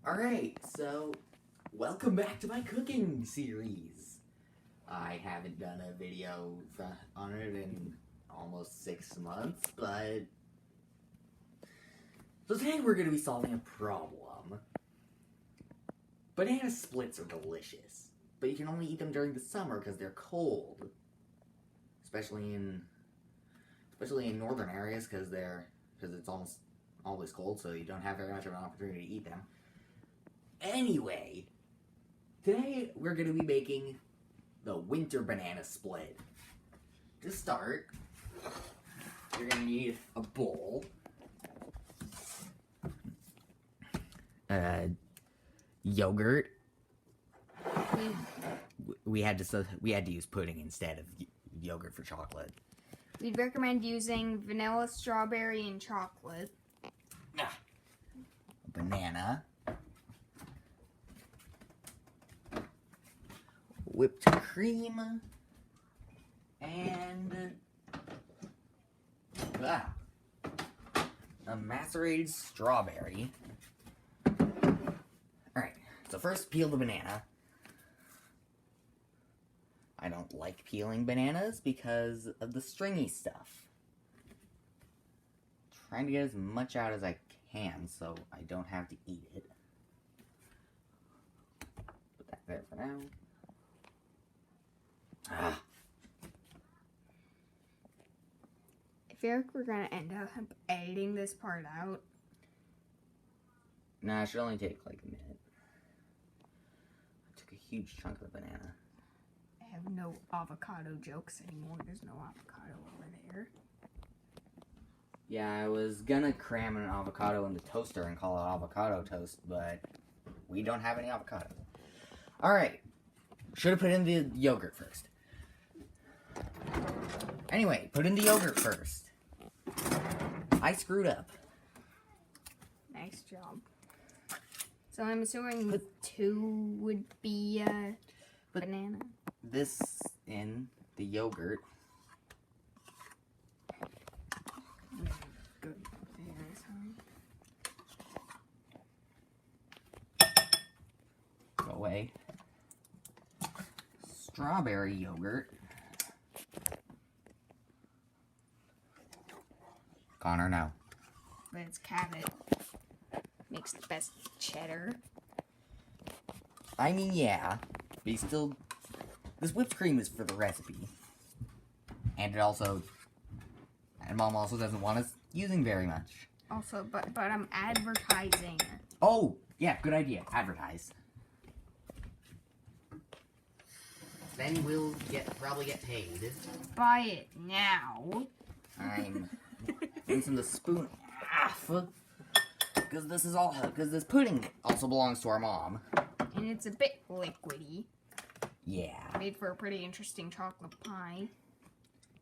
Alright, so welcome back to my cooking series. I haven't done a video on it in almost 6 months, but so today we're going to be solving a problem. Banana splits are delicious, but you can only eat them during the summer because they're cold. Especially in northern areas because it's almost always cold, so you don't have very much of an opportunity to eat them. Anyway, today we're going to be making the winter banana split. To start, you're going to need a bowl, yogurt. We had to use pudding instead of yogurt for chocolate. We'd recommend using vanilla, strawberry, and chocolate. A banana. Whipped cream. And a macerated strawberry. Alright, so first peel the banana. I don't like peeling bananas because of the stringy stuff. Trying to get as much out as I can so I don't have to eat it. Put that there for now. I feel like we're gonna end up editing this part out. Nah, it should only take like a minute. I took a huge chunk of the banana. I have no avocado jokes anymore. There's no avocado over there. Yeah, I was gonna cram an avocado in the toaster and call it avocado toast, but we don't have any avocado. Alright. Should have put in the yogurt first. Anyway, put in the yogurt first. I screwed up. Nice job. So I'm assuming 2 would be banana. This in the yogurt. Good. Go away. Strawberry yogurt. Connor, no. But it's Cabot. Makes the best cheddar. I mean, yeah. But you still... This whipped cream is for the recipe. And it also... And Mom also doesn't want us using very much. Also, but I'm advertising. Oh! Yeah, good idea. Advertise. Then we'll probably get paid. Buy it now. I'm rinsing the spoon off. Because this pudding also belongs to our mom. And it's a bit liquidy. Yeah. Made for a pretty interesting chocolate pie.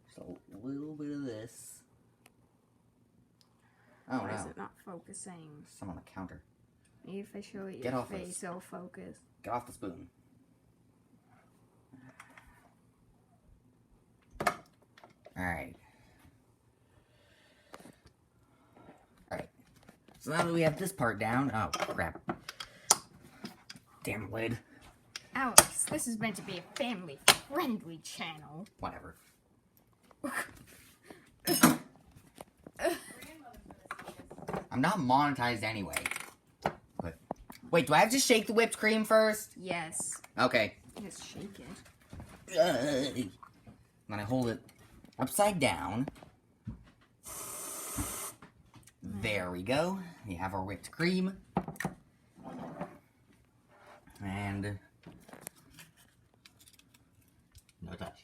Just a little bit of this. Oh, Why no. is it not focusing? Some on the counter. Maybe if I show it Get your off face, this. it'll focus. Get off the spoon. Alright. Alright. So now that we have this part down... Oh, crap. Damn lid. Alex, this is meant to be a family-friendly channel. Whatever. I'm not monetized anyway. But, wait, do I have to shake the whipped cream first? Yes. Okay. Just shake it. Then I hold it upside down. There we go. We have our whipped cream. And no touch.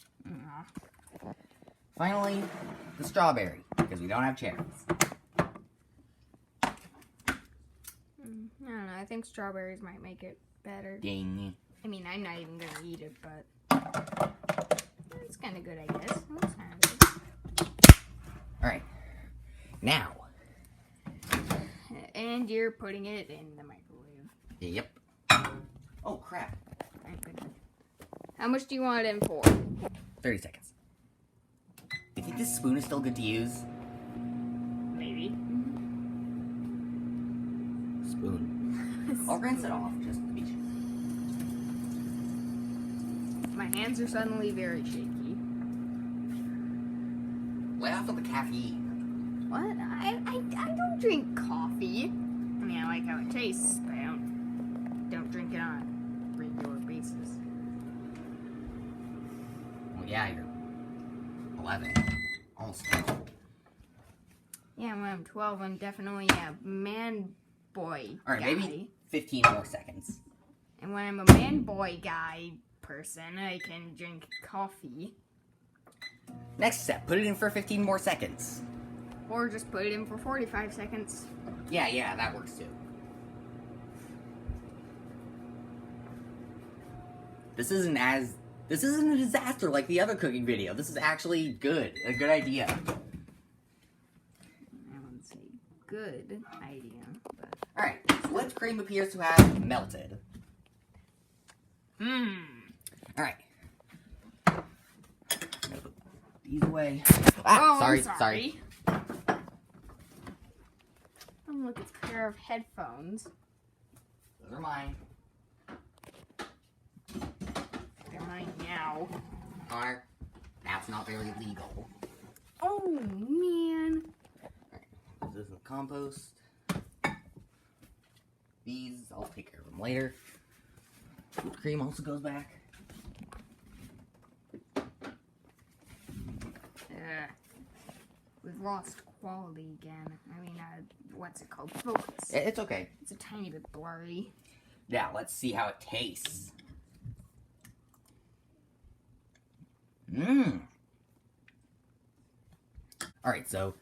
Finally, the strawberry, because we don't have cherries. I don't know. I think strawberries might make it better. Ding. I mean, I'm not even gonna eat it, but it's kind of good, I guess. It's kind of good. All right. Now. And you're putting it in the microwave. Yep. Oh crap. Thank goodness. How much do you want it in for? 30 seconds. You think this spoon is still good to use? Maybe. Spoon. I'll rinse it off just to be sure. My hands are suddenly very shaky. Lay off of the caffeine. What? I don't drink coffee. I mean, I like how it tastes, but I don't drink it on a regular basis. Well, yeah, you're 11. Almost 12. Yeah, when I'm 12, I'm definitely a man boy Alright, guy. maybe 15 more seconds. And when I'm a man boy guy person, I can drink coffee. Next step, put it in for 15 more seconds. Or just put it in for 45 seconds. Yeah, that works too. This isn't a disaster like the other cooking video. This is actually good. A good idea. I wouldn't say good idea, but... Alright, so whipped cream appears to have melted. Alright. These away. Ah, Oh, sorry, I'm sorry. Oh, look, it's a pair of headphones. Those are mine. They're mine now. Connor, that's not very legal. Oh, man. This is the compost. These, I'll take care of them later. Whipped cream also goes back. We've lost quality again. I mean, what's it called? Focus. It's okay. It's a tiny bit blurry. Now, let's see how it tastes. Alright, so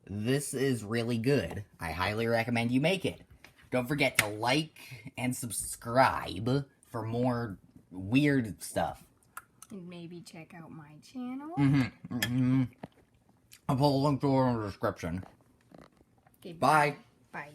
this is really good. I highly recommend you make it. Don't forget to like and subscribe for more weird stuff. And maybe check out my channel. I'll put a link to it in the description. Okay, Bye. Bye.